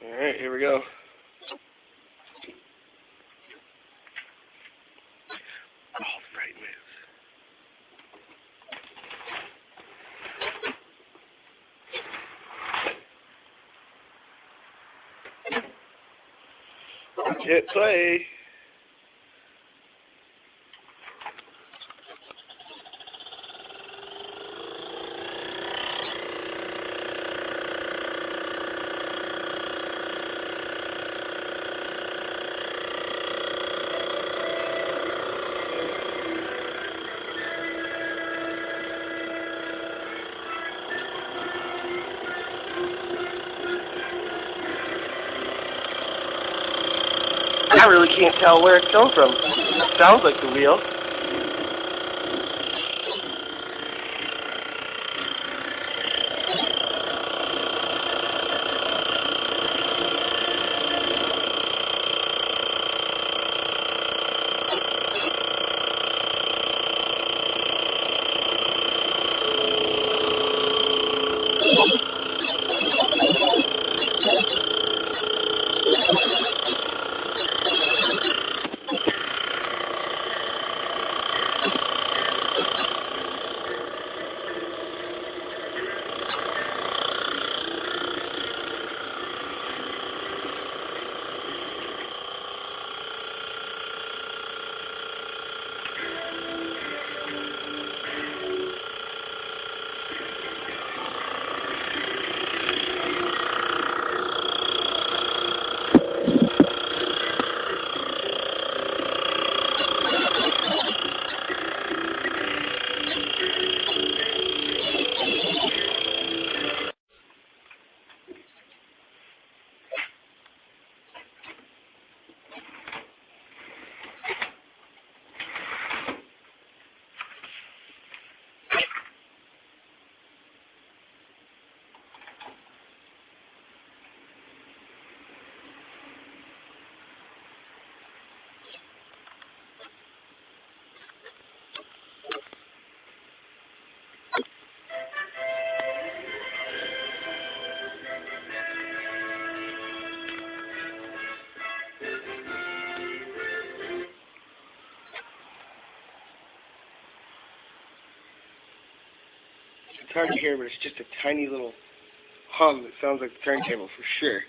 Alright, here we go. All the right moves. Hit play. I really can't tell where it's coming from. It sounds like the wheel. It's hard to hear, but it's just a tiny little hum that sounds like the turntable for sure.